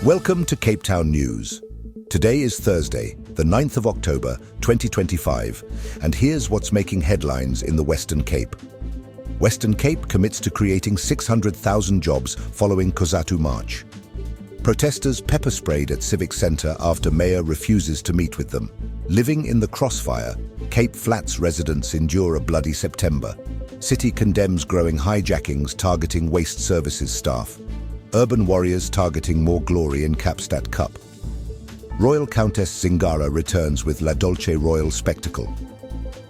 Welcome to Cape Town News. Today is Thursday, the 9th of October, 2025, and here's what's making headlines in the Western Cape. Western Cape commits to creating 600,000 jobs following Cosatu March. Protesters pepper-sprayed at Civic Centre after Mayor refuses to meet with them. Living in the crossfire, Cape Flats residents endure a bloody September. City condemns growing hijackings targeting waste services staff. Urban warriors targeting more glory in Kapstadt Cup. Royal Countess Zingara returns with La Dolce Royal spectacle.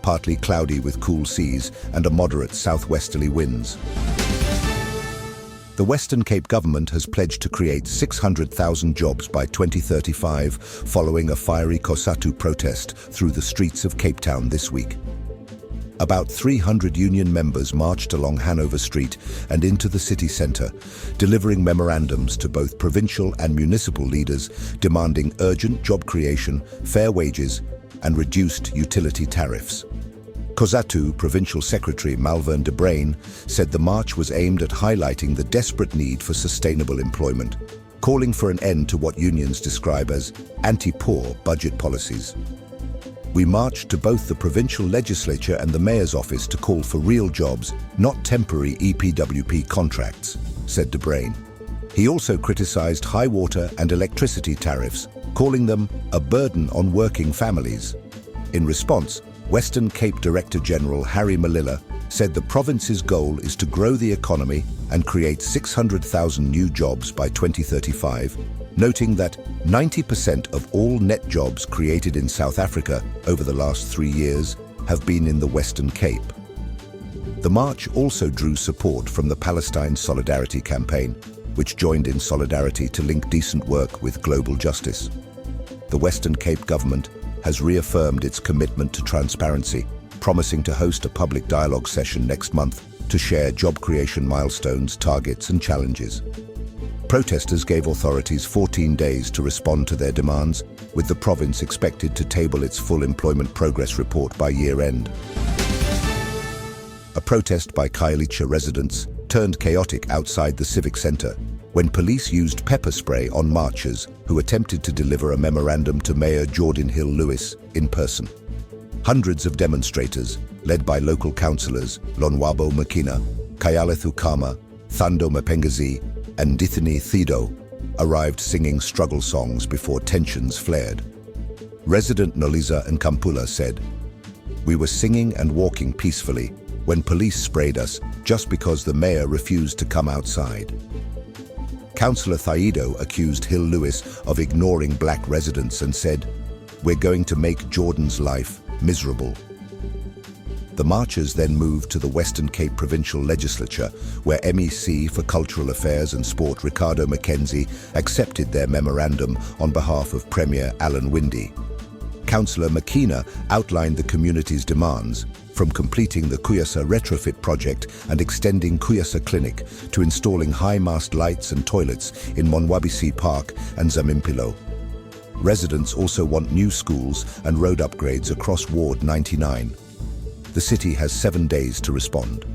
Partly cloudy with cool seas and a moderate south-westerly winds. The Western Cape government has pledged to create 600,000 jobs by 2035 following a fiery Cosatu protest through the streets of Cape Town this week. About 300 union members marched along Hanover Street and into the city centre, delivering memorandums to both provincial and municipal leaders demanding urgent job creation, fair wages and reduced utility tariffs. Cosatu Provincial Secretary Malvern de Brain said the march was aimed at highlighting the desperate need for sustainable employment, calling for an end to what unions describe as anti-poor budget policies. We marched to both the provincial legislature and the mayor's office to call for real jobs, not temporary EPWP contracts, said de Brain. He also criticised high water and electricity tariffs, calling them a burden on working families. In response, Western Cape Director General Harry Malila said the province's goal is to grow the economy and create 600,000 new jobs by 2035, noting that 90% of all net jobs created in South Africa over the last 3 years have been in the Western Cape. The march also drew support from the Palestine Solidarity Campaign, which joined in solidarity to link decent work with global justice. The Western Cape government has reaffirmed its commitment to transparency, promising to host a public dialogue session next month to share job creation milestones, targets and challenges. Protesters gave authorities 14 days to respond to their demands, with the province expected to table its full employment progress report by year-end. A protest by Khayelitsha residents turned chaotic outside the Civic Centre when police used pepper spray on marchers who attempted to deliver a memorandum to Mayor Jordan Hill-Lewis in person. Hundreds of demonstrators, led by local councillors Lonwabo Makina, Kayalithu Kama, Thando Mapengazi, and Dithini Thido, arrived singing struggle songs before tensions flared. Resident Noliza and Kampula said, "We were singing and walking peacefully when police sprayed us just because the mayor refused to come outside." Councillor Thaido accused Hill-Lewis of ignoring black residents and said, "We're going to make Jordan's life miserable." The marchers then moved to the Western Cape Provincial Legislature, where MEC for Cultural Affairs and Sport Ricardo Mackenzie accepted their memorandum on behalf of Premier Alan Winde. Councillor Makina outlined the community's demands, from completing the Kuyasa retrofit project and extending Kuyasa Clinic to installing high-mast lights and toilets in Monwabisi Park and Zamimpilo. Residents also want new schools and road upgrades across Ward 99. The city has 7 days to respond.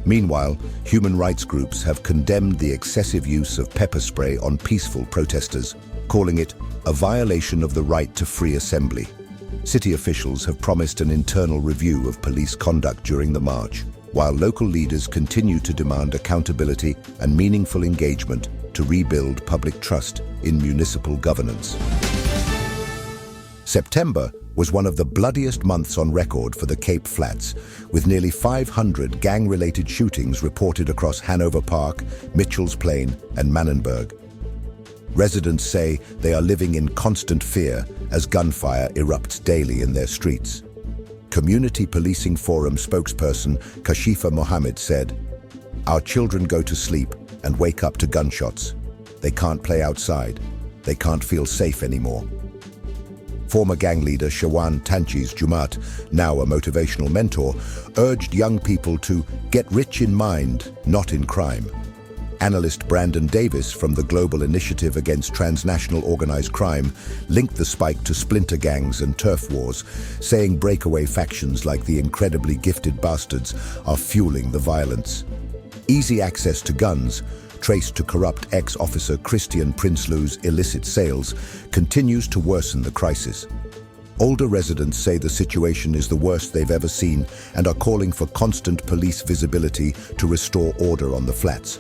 Meanwhile, human rights groups have condemned the excessive use of pepper spray on peaceful protesters, calling it a violation of the right to free assembly. City officials have promised an internal review of police conduct during the march, while local leaders continue to demand accountability and meaningful engagement to rebuild public trust in municipal governance. September was one of the bloodiest months on record for the Cape Flats, with nearly 500 gang-related shootings reported across Hanover Park, Mitchell's Plain and Manenberg. Residents say they are living in constant fear as gunfire erupts daily in their streets. Community Policing Forum spokesperson Kashifa Mohammed said, "Our children go to sleep and wake up to gunshots. They can't play outside. They can't feel safe anymore." Former gang leader Shawan Tanchis Jumat, now a motivational mentor, urged young people to get rich in mind, not in crime. Analyst Brandon Davis from the Global Initiative Against Transnational Organized Crime linked the spike to splinter gangs and turf wars, saying breakaway factions like the incredibly gifted bastards are fueling the violence. Easy access to guns, traced to corrupt ex-officer Christian Prinsloo's illicit sales, continues to worsen the crisis. Older residents say the situation is the worst they've ever seen and are calling for constant police visibility to restore order on the flats.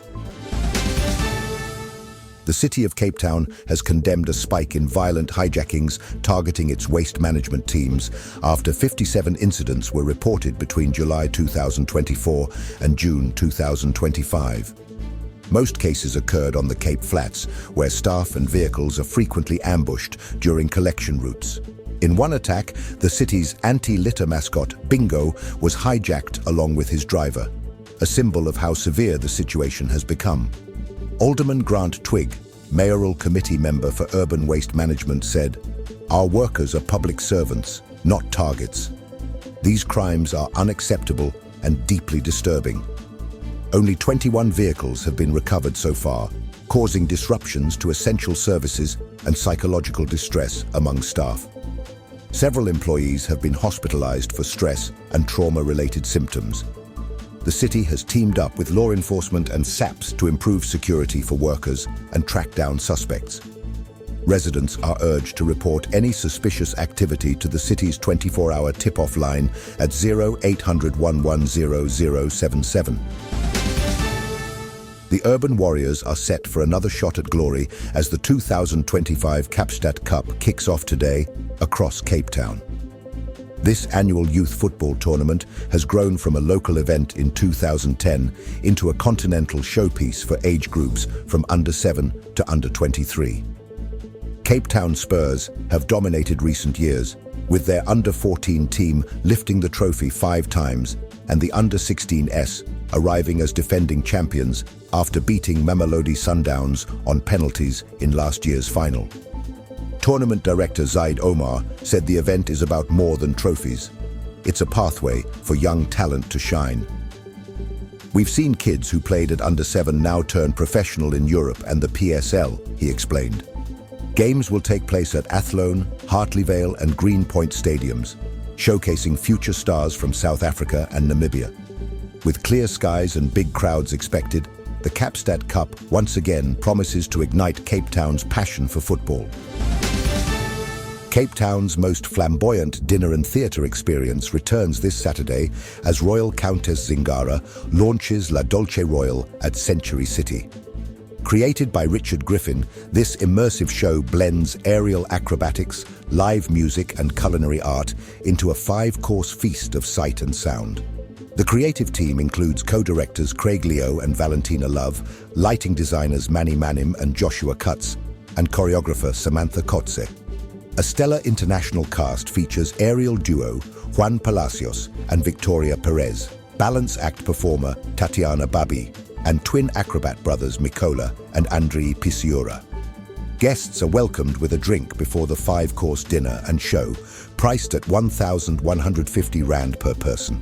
The city of Cape Town has condemned a spike in violent hijackings targeting its waste management teams after 57 incidents were reported between July 2024 and June 2025. Most cases occurred on the Cape Flats, where staff and vehicles are frequently ambushed during collection routes. In one attack, the city's anti-litter mascot, Bingo, was hijacked along with his driver, a symbol of how severe the situation has become. Alderman Grant Twigg, mayoral committee member for urban waste management, said, "Our workers are public servants, not targets. These crimes are unacceptable and deeply disturbing." Only 21 vehicles have been recovered so far, causing disruptions to essential services and psychological distress among staff. Several employees have been hospitalized for stress and trauma-related symptoms. The city has teamed up with law enforcement and SAPs to improve security for workers and track down suspects. Residents are urged to report any suspicious activity to the city's 24-hour tip-off line at 0800 110 077. The Urban Warriors are set for another shot at glory as the 2025 Kapstadt Cup kicks off today across Cape Town. This annual youth football tournament has grown from a local event in 2010 into a continental showpiece for age groups from under 7 to under 23. Cape Town Spurs have dominated recent years, with their under 14 team lifting the trophy 5 times and the under 16s arriving as defending champions after beating Mamelodi Sundowns on penalties in last year's final. Tournament director Zaid Omar said the event is about more than trophies. It's a pathway for young talent to shine. "We've seen kids who played at under 7 now turn professional in Europe and the PSL," he explained. Games will take place at Athlone, Hartleyvale and Greenpoint stadiums, showcasing future stars from South Africa and Namibia. With clear skies and big crowds expected, the Kapstadt Cup once again promises to ignite Cape Town's passion for football. Cape Town's most flamboyant dinner and theatre experience returns this Saturday as Royal Countess Zingara launches La Dolce Royal at Century City. Created by Richard Griffin, this immersive show blends aerial acrobatics, live music and culinary art into a 5-course feast of sight and sound. The creative team includes co-directors Craig Leo and Valentina Love, lighting designers Manny Manim and Joshua Cutts, and choreographer Samantha Kotze. A stellar international cast features aerial duo Juan Palacios and Victoria Perez, balance act performer Tatiana Babi, and twin acrobat brothers Mikola and Andriy Pisiura. Guests are welcomed with a drink before the 5-course dinner and show, priced at 1,150 Rand per person.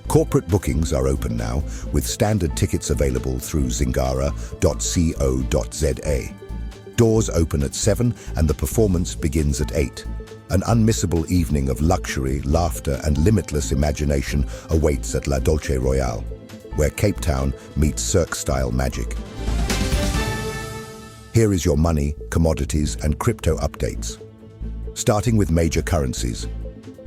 Corporate bookings are open now, with standard tickets available through zingara.co.za. Doors open at 7 and the performance begins at 8. An unmissable evening of luxury, laughter and limitless imagination awaits at La Dolce Royal, where Cape Town meets Cirque-style magic. Here is your money, commodities and crypto updates. Starting with major currencies.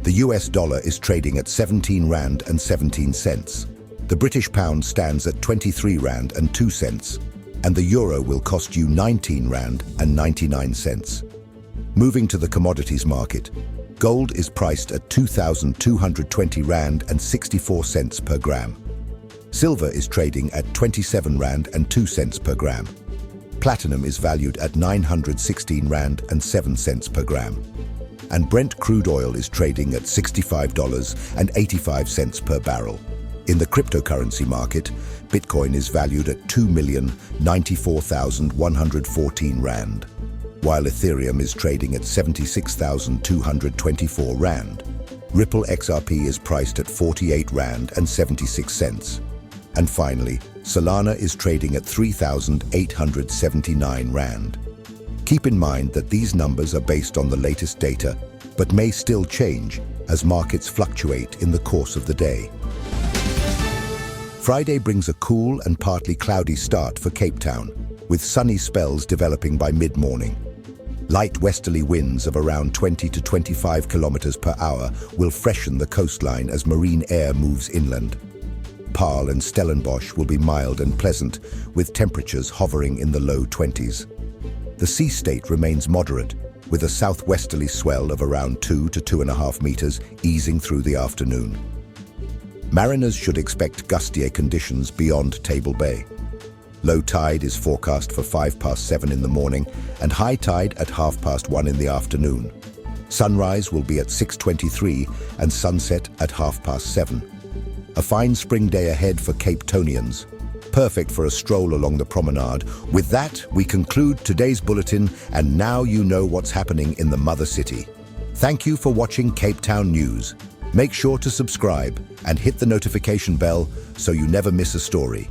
The US dollar is trading at 17 Rand and 17 cents. The British pound stands at 23 Rand and 2 cents. And the euro will cost you 19 Rand and 99 cents. Moving to the commodities market, gold is priced at 2,220 Rand and 64 cents per gram. Silver is trading at 27 Rand and 2 cents per gram. Platinum is valued at 916 Rand and 7 cents per gram. And Brent crude oil is trading at $65.85 per barrel. In the cryptocurrency market, Bitcoin is valued at 2,094,114 Rand, while Ethereum is trading at 76,224 Rand. Ripple XRP is priced at 48 Rand and 76 cents. And finally, Solana is trading at 3,879 Rand. Keep in mind that these numbers are based on the latest data, but may still change as markets fluctuate in the course of the day. Friday brings a cool and partly cloudy start for Cape Town, with sunny spells developing by mid-morning. Light westerly winds of around 20 to 25 kilometers per hour will freshen the coastline as marine air moves inland. Paarl and Stellenbosch will be mild and pleasant, with temperatures hovering in the low 20s. The sea state remains moderate, with a southwesterly swell of around 2 to 2.5 meters easing through the afternoon. Mariners should expect gustier conditions beyond Table Bay. Low tide is forecast for 7:05 in the morning and high tide at 1:30 in the afternoon. Sunrise will be at 6:23 and sunset at 7:30. A fine spring day ahead for Cape Townians, perfect for a stroll along the promenade. With that, we conclude today's bulletin, and now you know what's happening in the mother city. Thank you for watching Cape Town News. Make sure to subscribe and hit the notification bell so you never miss a story.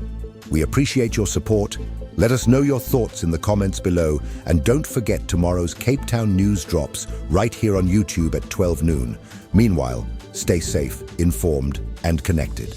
We appreciate your support. Let us know your thoughts in the comments below, and don't forget tomorrow's Cape Town News drops right here on YouTube at 12 noon. Meanwhile, stay safe, informed, and connected.